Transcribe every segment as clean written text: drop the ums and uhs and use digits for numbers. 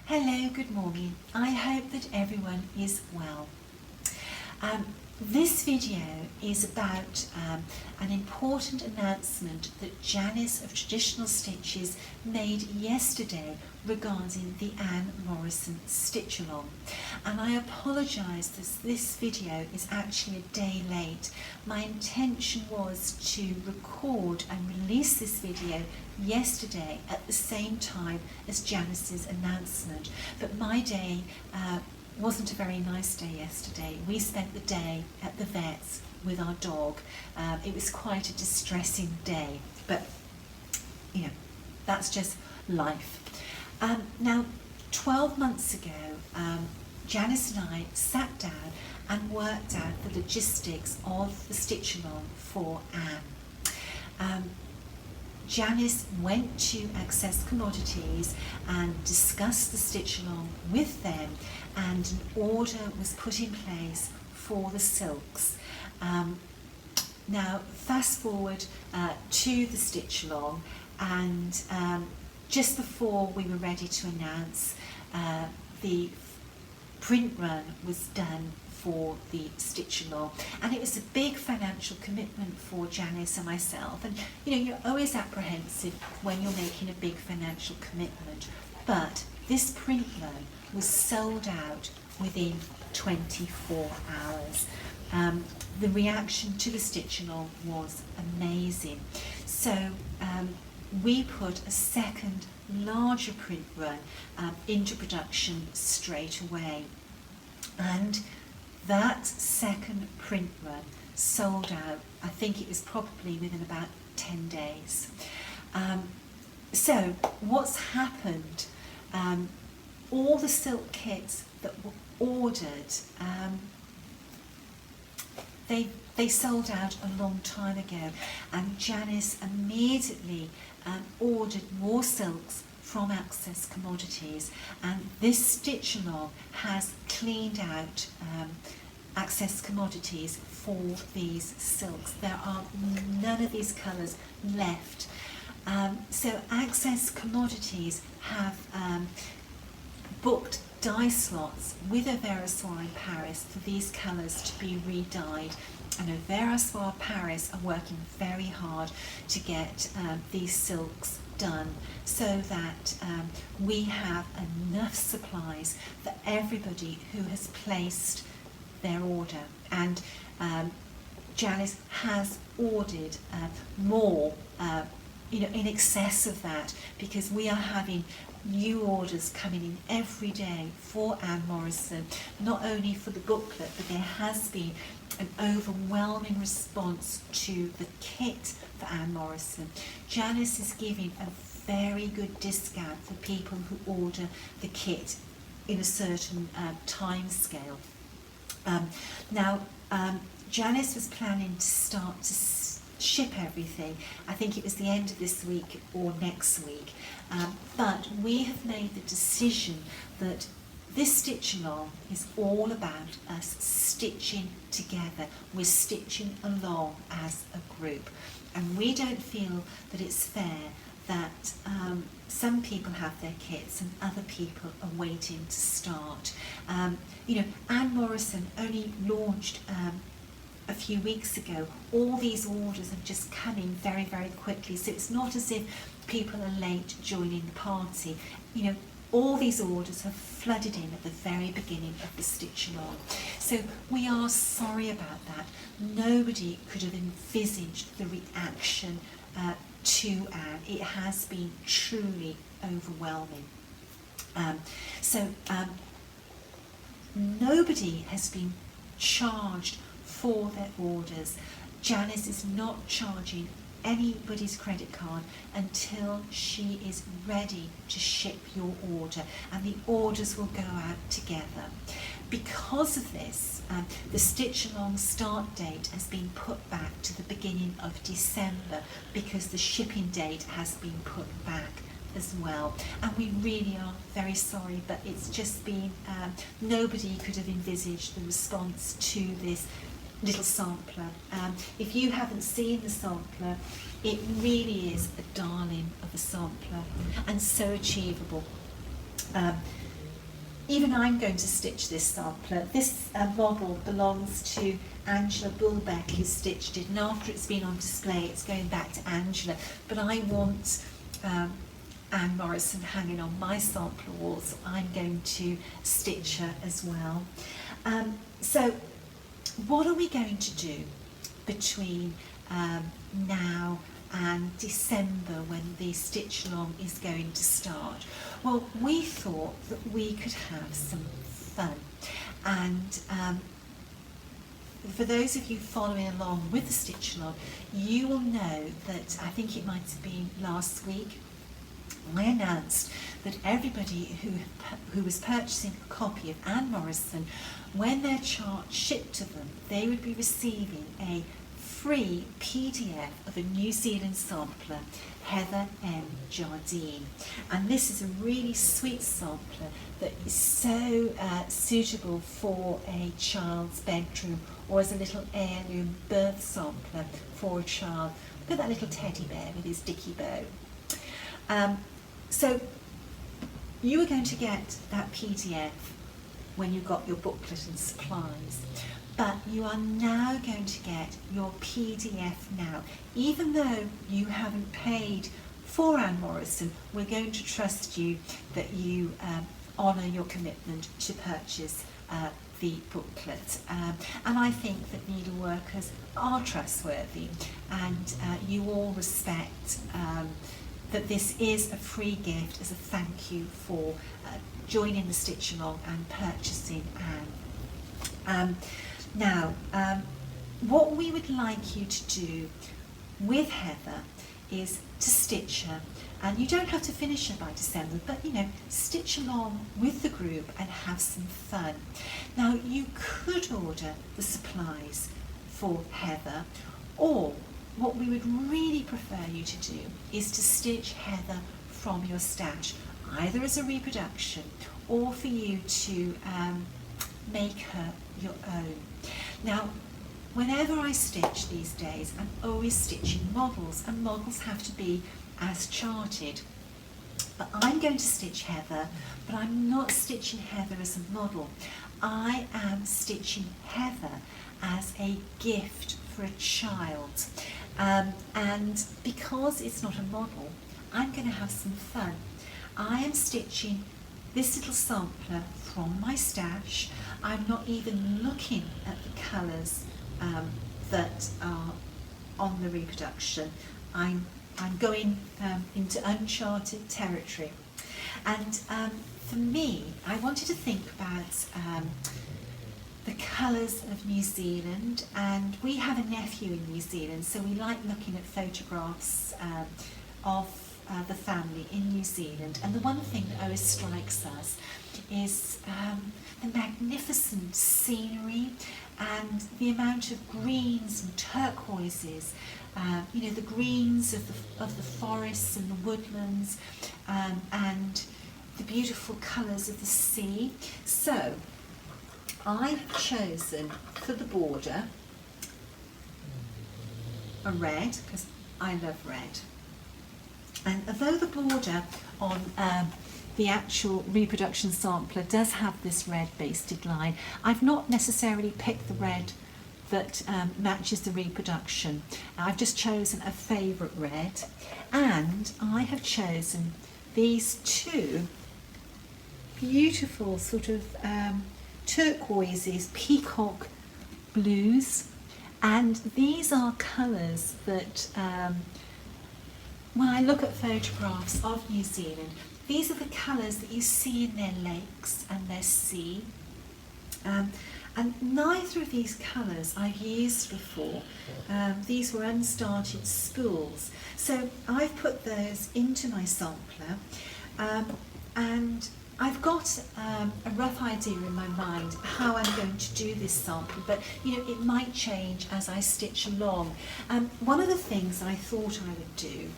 Hello, good morning. I hope that everyone is well. This video is about an important announcement that Janice of Traditional Stitches made yesterday regarding the Ann Morison Stitch-a-Long. And I apologise that this video is actually a day late. My intention was to record and release this video yesterday at the same time as Janice's announcement, but my day wasn't a very nice day yesterday. We spent the day at the vet's with our dog. It was quite a distressing day, but you know, that's just life. Now, 12 months ago, Janice and I sat down and worked out the logistics of the Stitch-a-Long for Anne. Janice went to Access Commodities and discussed the Stitch-a-Long with them, and an order was put in place for the silks. Now fast forward to the Stitch-a-Long, and just before we were ready to announce, the print run was done for the Stitch-a-Long, and it was a big financial commitment for Janice and myself. And you know, you're always apprehensive when you're making a big financial commitment, but this print run was sold out within 24 hours. The reaction to the Stitch-a-Long was amazing. So we put a second larger print run into production straight away, and that second print run sold out, I think it was probably within about 10 days. So what's happened, all the silk kits that were ordered, they sold out a long time ago, and Janice immediately ordered more silks from Access Commodities, and this Stitch-a-Long has cleaned out Access Commodities for these silks. There are none of these colours left. So Access Commodities have booked dye slots with Auvera in Paris for these colours to be re-dyed, and Auvera Paris are working very hard to get these silks done so that we have enough supplies for everybody who has placed their order. And Janice has ordered more, you know, in excess of that, because we are having new orders coming in every day for Ann Morison, not only for the booklet, but there has been an overwhelming response to the kit for Ann Morison. Janice is giving a very good discount for people who order the kit in a certain time scale. Now, Janice was planning to start to ship everything, I think it was the end of this week or next week, but we have made the decision that this Stitch-a-Long is all about us stitching together. We're stitching along as a group, and we don't feel that it's fair that some people have their kits and other people are waiting to start. You know, Ann Morison only launched a few weeks ago. All these orders have just come in very, very quickly, so it's not as if people are late joining the party. You know, all these orders have flooded in at the very beginning of the Stitch-a-Long. So we are sorry about that. Nobody could have envisaged the reaction to Anne. It has been truly overwhelming. Nobody has been charged for their orders. Janice is not charging anybody's credit card until she is ready to ship your order, and the orders will go out together. Because of this, the Stitch-a-Long start date has been put back to the beginning of December, because the shipping date has been put back as well, and we really are very sorry, but it's just been, nobody could have envisaged the response to this little sampler. If you haven't seen the sampler, it really is a darling of a sampler and so achievable. even I'm going to stitch this sampler. This model belongs to Angela Bulbeck, who stitched it, and after it's been on display it's going back to Angela, but I want Ann Morison hanging on my sampler wall, so I'm going to stitch her as well. So what are we going to do between now and December, when the StitchaLong is going to start? Well, we thought that we could have some fun, and for those of you following along with the StitchaLong, you will know that, I think it might have been last week, I announced that everybody who was purchasing a copy of Ann Morison, when their chart shipped to them, they would be receiving a free PDF of a New Zealand sampler, Heather M. Jardine. And this is a really sweet sampler that is so suitable for a child's bedroom, or as a little heirloom birth sampler for a child. Look at that little teddy bear with his dicky bow. So you are going to get that PDF when you got your booklet and supplies, but you are now going to get your PDF now. Even though you haven't paid for Ann Morison, we're going to trust you that you honour your commitment to purchase the booklet. And I think that needleworkers are trustworthy, and you all respect that this is a free gift as a thank you for joining the StitchaLong and purchasing Ann. Now, what we would like you to do with Heather is to stitch her, and you don't have to finish her by December, but you know, stitch along with the group and have some fun. Now, you could order the supplies for Heather, or what we would really prefer you to do is to stitch Heather from your stash, either as a reproduction or for you to make her your own. Now, whenever I stitch these days, I'm always stitching models, and models have to be as charted. But I'm going to stitch Heather, but I'm not stitching Heather as a model. I am stitching Heather as a gift for a child. And because it's not a model, I'm going to have some fun. I am stitching this little sampler from my stash. I'm not even looking at the colours that are on the reproduction. I'm going into uncharted territory. And for me, I wanted to think about the colours of New Zealand, and we have a nephew in New Zealand, so we like looking at photographs of the family in New Zealand. And the one thing that always strikes us is the magnificent scenery and the amount of greens and turquoises, you know, the greens of the forests and the woodlands, and the beautiful colours of the sea. So I've chosen for the border a red, because I love red. And although the border on the actual reproduction sampler does have this red basted line, I've not necessarily picked the red that matches the reproduction. I've just chosen a favourite red, and I have chosen these two beautiful sort of turquoises, peacock blues, and these are colours that when I look at photographs of New Zealand, these are the colours that you see in their lakes and their sea. And neither of these colours I've used before. These were unstarted spools. So I've put those into my sampler, and I've got a rough idea in my mind how I'm going to do this sample, but you know, it might change as I stitch along. One of the things I thought I would do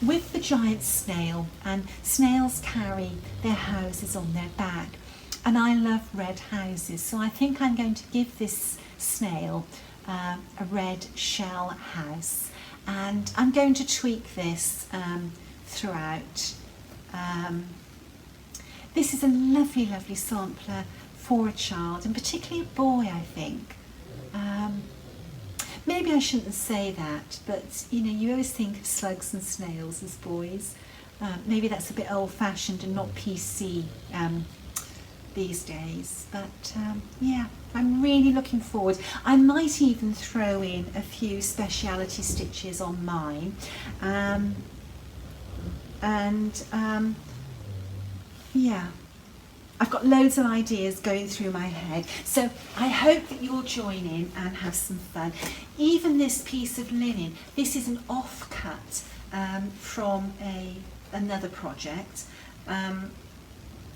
with the giant snail, and snails carry their houses on their back, and I love red houses, so I think I'm going to give this snail a red shell house, and I'm going to tweak this throughout. This is a lovely, lovely sampler for a child, and particularly a boy, I think. Maybe I shouldn't say that, but you know, you always think of slugs and snails as boys. Maybe that's a bit old-fashioned and not PC these days, but yeah, I'm really looking forward. I might even throw in a few speciality stitches on mine, yeah, I've got loads of ideas going through my head, so I hope that you'll join in and have some fun. Even this piece of linen, this is an offcut from another project.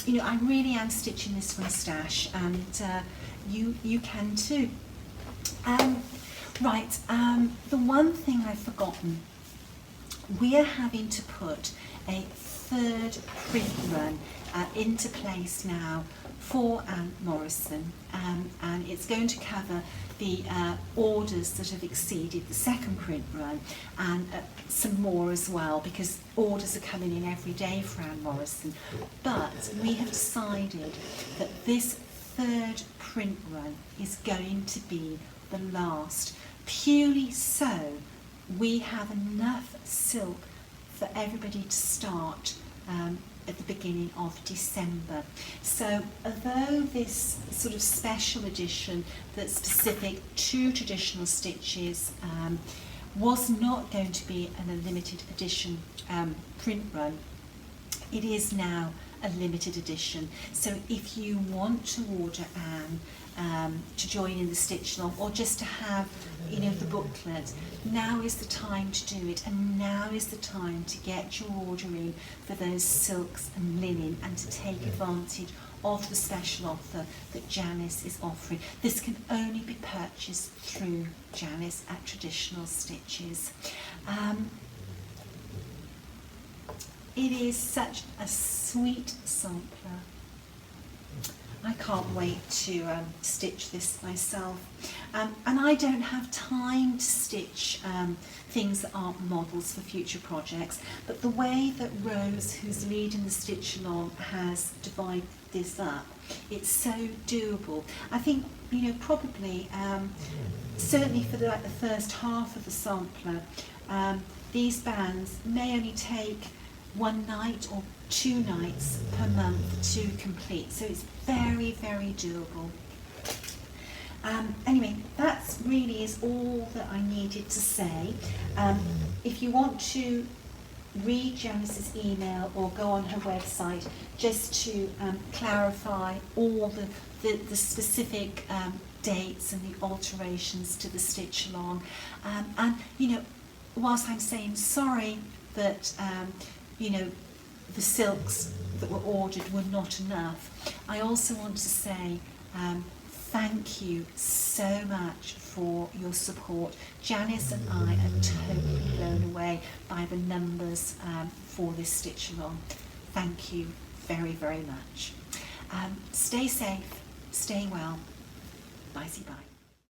You know, I really am stitching this from stash, and you can too. Right, the one thing I've forgotten, we are having to put a third print run into place now for Ann Morison, and it's going to cover the orders that have exceeded the second print run, and some more as well, because orders are coming in every day for Ann Morison. But we have decided that this third print run is going to be the last, purely so we have enough silk for everybody to start at the beginning of December. So although this sort of special edition that's specific to traditional stitches was not going to be a limited edition print run, it is now a limited edition. So if you want to order Ann to join in the StitchaLong, or just to have, you know, the booklet, now is the time to do it, and now is the time to get your order in for those silks and linen, and to take advantage of the special offer that Janice is offering. This can only be purchased through Janice at Traditional Stitches. It is such a sweet sampler. I can't wait to stitch this myself. And I don't have time to stitch things that aren't models for future projects, but the way that Rose, who's leading the StitchaLong, has divided this up, it's so doable. I think, you know, probably, certainly for the first half of the sampler, these bands may only take one night or 2 nights per month to complete, so it's very, very doable. Anyway, that really is all that I needed to say. If you want to read Janice's email or go on her website just to clarify all the specific dates and the alterations to the StitchaLong, and you know, whilst I'm saying sorry that you know, the silks that were ordered were not enough, I also want to say thank you so much for your support. Janice and I are totally blown away by the numbers for this StitchaLong. Thank you very, very much. Stay safe, stay well. Bye-bye.